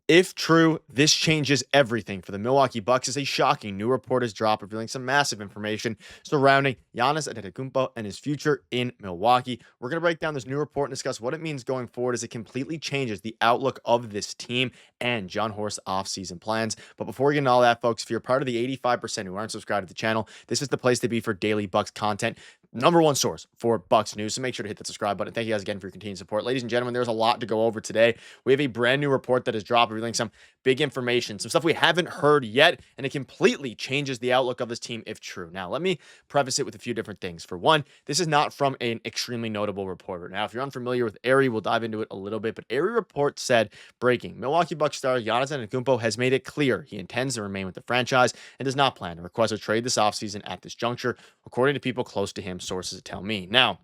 If true, this changes everything for the Milwaukee Bucks as a shocking new report has dropped revealing some massive information surrounding Giannis Antetokounmpo and his future in Milwaukee. We're going to break down this new report and discuss what it means going forward as it completely changes the outlook of this team and John Horst's offseason plans. But before we get into all that, folks, if you're part of the 85% who aren't subscribed to the channel, this is the place to be for daily Bucks content. Number one source for Bucks news. So make sure to hit that subscribe button. Thank you guys again for your continued support. Ladies and gentlemen, there's a lot to go over today. We have a brand new report that has dropped revealing some big information, some stuff we haven't heard yet, and it completely changes the outlook of this team if true. Now, let me preface it with a few different things. For one, this is not from an extremely notable reporter. Now, if you're unfamiliar with Ari, we'll dive into it a little bit, but Ari report said, breaking, Milwaukee Bucks star Giannis Antetokounmpo has made it clear he intends to remain with the franchise and does not plan to request a trade this offseason at this juncture, according to people close to him, sources tell me. Now,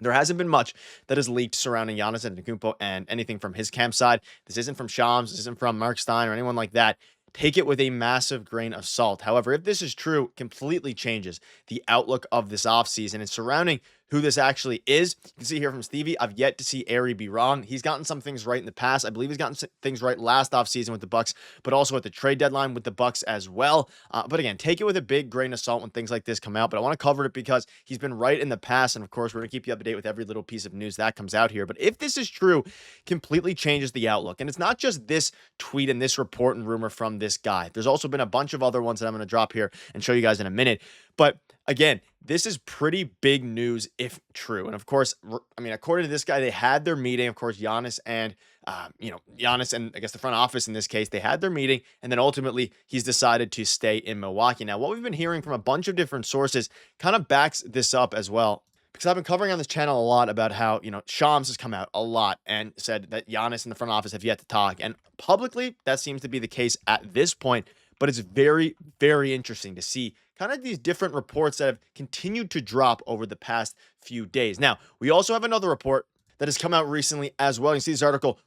there hasn't been much that has leaked surrounding Giannis Antetokounmpo and anything from his camp side. This isn't from Shams. This isn't from Mark Stein or anyone like that. Take it with a massive grain of salt. However, if this is true, completely changes the outlook of this offseason and surrounding who this actually is. You can see here from Stevie, I've yet to see Ari be wrong. He's gotten some things right in the past. I believe he's gotten things right last offseason with the Bucks, but also at the trade deadline with the Bucks as well. But again, take it with a big grain of salt when things like this come out. But I want to cover it because he's been right in the past. And of course, we're going to keep you up to date with every little piece of news that comes out here. But if this is true, completely changes the outlook. And it's not just this tweet and this report and rumor from this guy. There's also been a bunch of other ones that I'm going to drop here and show you guys in a minute. But again, this is pretty big news if true. And of course, I mean, according to this guy, they had their meeting. Of course, Giannis and I guess the front office in this case, they had their meeting, and then ultimately he's decided to stay in Milwaukee. Now, what we've been hearing from a bunch of different sources kind of backs this up as well. Because I've been covering on this channel a lot about how, Shams has come out a lot and said that Giannis and the front office have yet to talk. And publicly, that seems to be the case at this point. But it's very, very interesting to see kind of these different reports that have continued to drop over the past few days. Now, we also have another report that has come out recently as well. You see this article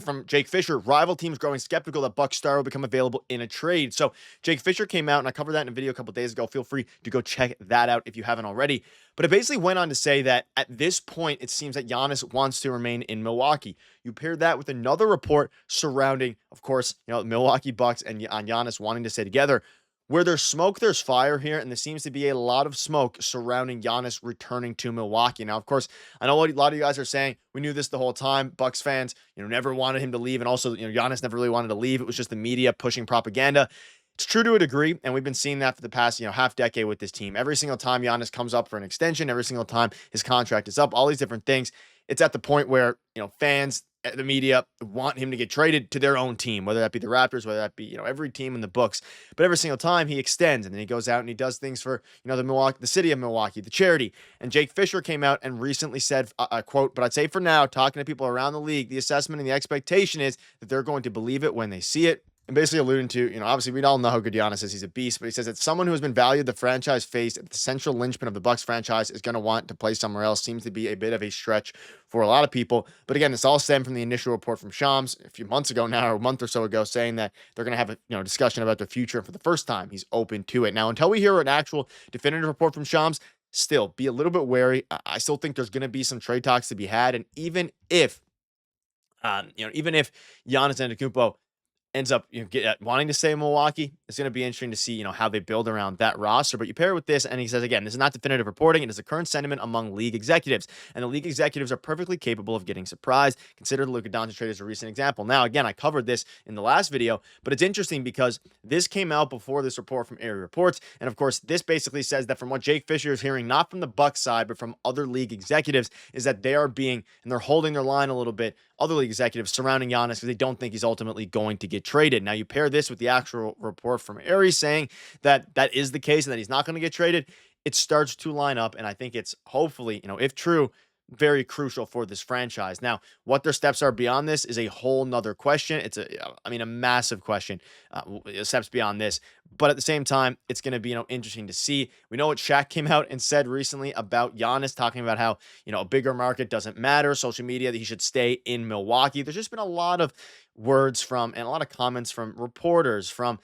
from Jake Fisher, rival teams growing skeptical that Bucks star will become available in a trade. So Jake Fisher came out, and I covered that in a video a couple days ago. Feel free to go check that out if you haven't already. But it basically went on to say that at this point, it seems that Giannis wants to remain in Milwaukee. You paired that with another report surrounding, of course, the Milwaukee Bucks and on Giannis wanting to stay together. Where there's smoke, there's fire here, and there seems to be a lot of smoke surrounding Giannis returning to Milwaukee. Now, of course, I know what a lot of you guys are saying. We knew this the whole time. Bucks fans, never wanted him to leave, and also, Giannis never really wanted to leave. It was just the media pushing propaganda. It's true to a degree, and we've been seeing that for the past, half decade with this team. Every single time Giannis comes up for an extension, every single time his contract is up, all these different things, it's at the point where, fans, the media want him to get traded to their own team, whether that be the Raptors, whether that be, every team in the books. But every single time he extends, and then he goes out and he does things for, the city of Milwaukee, the charity. And Jake Fisher came out and recently said, quote, "But I'd say for now, talking to people around the league, the assessment and the expectation is that they're going to believe it when they see it." And basically alluding to, obviously we all know how good Giannis is. He's a beast, but he says that someone who has been valued the franchise face at the central linchpin of the Bucks franchise is going to want to play somewhere else. Seems to be a bit of a stretch for a lot of people. But again, this all stemmed from the initial report from Shams a few months ago now, or a month or so ago, saying that they're going to have a discussion about their future. And for the first time, he's open to it. Now, until we hear an actual definitive report from Shams, still be a little bit wary. I still think there's going to be some trade talks to be had. And even if Giannis Antetokounmpo ends up wanting to stay in Milwaukee, it's going to be interesting to see how they build around that roster. But you pair it with this, and he says again, this is not definitive reporting. It is the current sentiment among league executives, and the league executives are perfectly capable of getting surprised. Consider the Luka Doncic trade as a recent example. Now, again, I covered this in the last video, but it's interesting because this came out before this report from Ari Reports, and of course, this basically says that from what Jake Fisher is hearing, not from the Bucks side, but from other league executives, is that they are and they're holding their line a little bit. Other league executives surrounding Giannis because they don't think he's ultimately going to get traded. Now, you pair this with the actual report from Ari saying that that is the case and that he's not going to get traded. It starts to line up, and I think it's hopefully, if true, very crucial for this franchise. Now, what their steps are beyond this is a whole nother question. It's a massive question, steps beyond this. But at the same time, it's going to be, interesting to see. We know what Shaq came out and said recently about Giannis, talking about how, a bigger market doesn't matter, social media, that he should stay in Milwaukee. There's just been a lot of words from, and a lot of comments from reporters, from,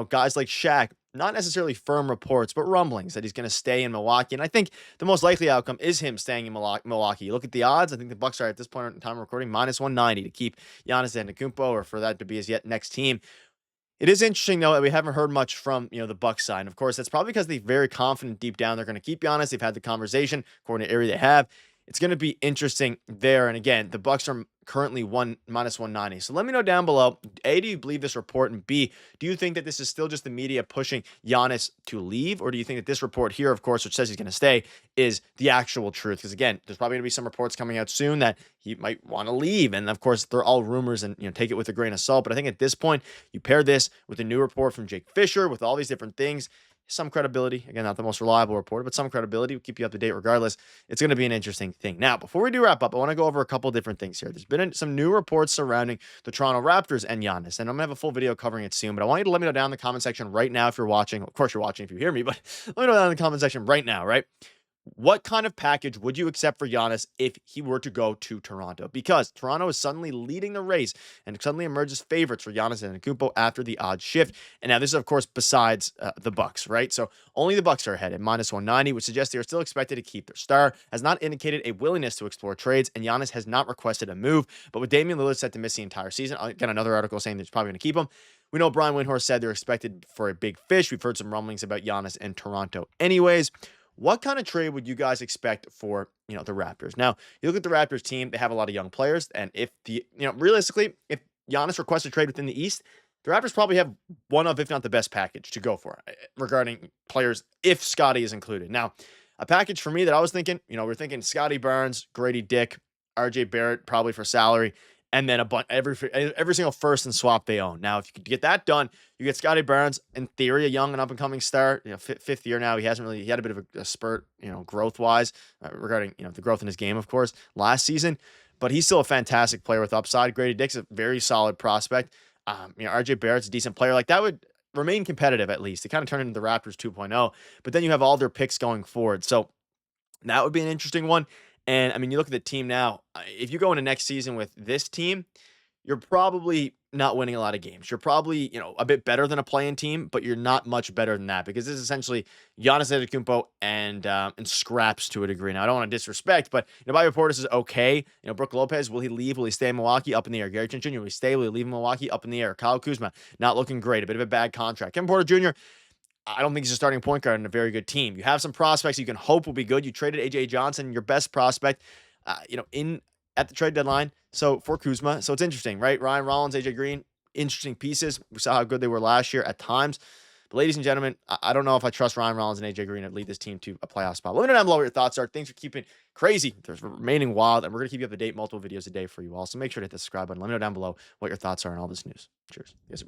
guys like Shaq, not necessarily firm reports, but rumblings that he's going to stay in Milwaukee. And I think the most likely outcome is him staying in Milwaukee. You look at the odds. I think the Bucks are at this point in time recording minus 190 to keep Giannis Antetokounmpo, or for that to be his yet next team. It is interesting though that we haven't heard much from the Bucks side. And of course, that's probably because they're very confident deep down they're going to keep Giannis. They've had the conversation according to area they have. It's going to be interesting there. And again, the Bucks are currently minus 190. So let me know down below. A, do you believe this report? And B, do you think that this is still just the media pushing Giannis to leave? Or do you think that this report here, of course, which says he's going to stay, is the actual truth? Because again, there's probably going to be some reports coming out soon that he might want to leave. And of course, they're all rumors and take it with a grain of salt. But I think at this point, you pair this with a new report from Jake Fisher with all these different things, some credibility. Again, not the most reliable reporter, but some credibility. We'll keep you up to date regardless. It's going to be an interesting thing. Now, before we do wrap up, I want to go over a couple different things here. There's been some new reports surrounding the Toronto Raptors and Giannis, and I'm going to have a full video covering it soon, but I want you to let me know down in the comment section right now if you're watching. Of course, you're watching if you hear me, but let me know down in the comment section right now, right? What kind of package would you accept for Giannis if he were to go to Toronto? Because Toronto is suddenly leading the race and suddenly emerges favorites for Giannis Antetokounmpo after the odds shift. And now this is, of course, besides the Bucks, right? So only the Bucks are ahead at minus 190, which suggests they are still expected to keep their star, has not indicated a willingness to explore trades, and Giannis has not requested a move. But with Damian Lillard set to miss the entire season, again, another article saying they're probably going to keep him. We know Brian Windhorst said they're expected for a big fish. We've heard some rumblings about Giannis and Toronto anyways. What kind of trade would you guys expect for, the Raptors? Now, you look at the Raptors team, they have a lot of young players. And if realistically, if Giannis requests a trade within the East, the Raptors probably have one of, if not the best package to go for regarding players, if Scotty is included. Now, a package for me that I was thinking, we're thinking Scotty Barnes, Grady Dick, RJ Barrett, probably for salary, and then every single first and swap they own. Now, if you could get that done, you get Scotty Barnes, in theory, a young and up and coming star. Fifth year now. He had a bit of a spurt, growth wise regarding the growth in his game, of course, last season. But he's still a fantastic player with upside. Grady Dick's a very solid prospect. RJ Barrett's a decent player. Like that would remain competitive at least. They kind of turn into the Raptors 2.0. But then you have all their picks going forward. So that would be an interesting one. And I mean, you look at the team now. If you go into next season with this team, you're probably not winning a lot of games. You're probably, a bit better than a play-in team, but you're not much better than that because this is essentially Giannis Antetokounmpo and scraps to a degree. Now, I don't want to disrespect, but Bobby Portis is okay. Brook Lopez, will he leave? Will he stay in Milwaukee? Up in the air. Gary Trent Jr., will he stay? Will he leave Milwaukee? Up in the air. Kyle Kuzma, not looking great. A bit of a bad contract. Kevin Porter Jr., I don't think he's a starting point guard in a very good team. You have some prospects you can hope will be good. You traded A.J. Johnson, your best prospect, at the trade deadline. So for Kuzma, so it's interesting, right? Ryan Rollins, AJ Green, interesting pieces. We saw how good they were last year at times. But ladies and gentlemen, I don't know if I trust Ryan Rollins and AJ Green to lead this team to a playoff spot. Let me know down below what your thoughts are. Thanks for keeping crazy. There's remaining wild, and we're going to keep you up to date, multiple videos a day for you all. So make sure to hit the subscribe button. Let me know down below what your thoughts are on all this news. Cheers. You guys are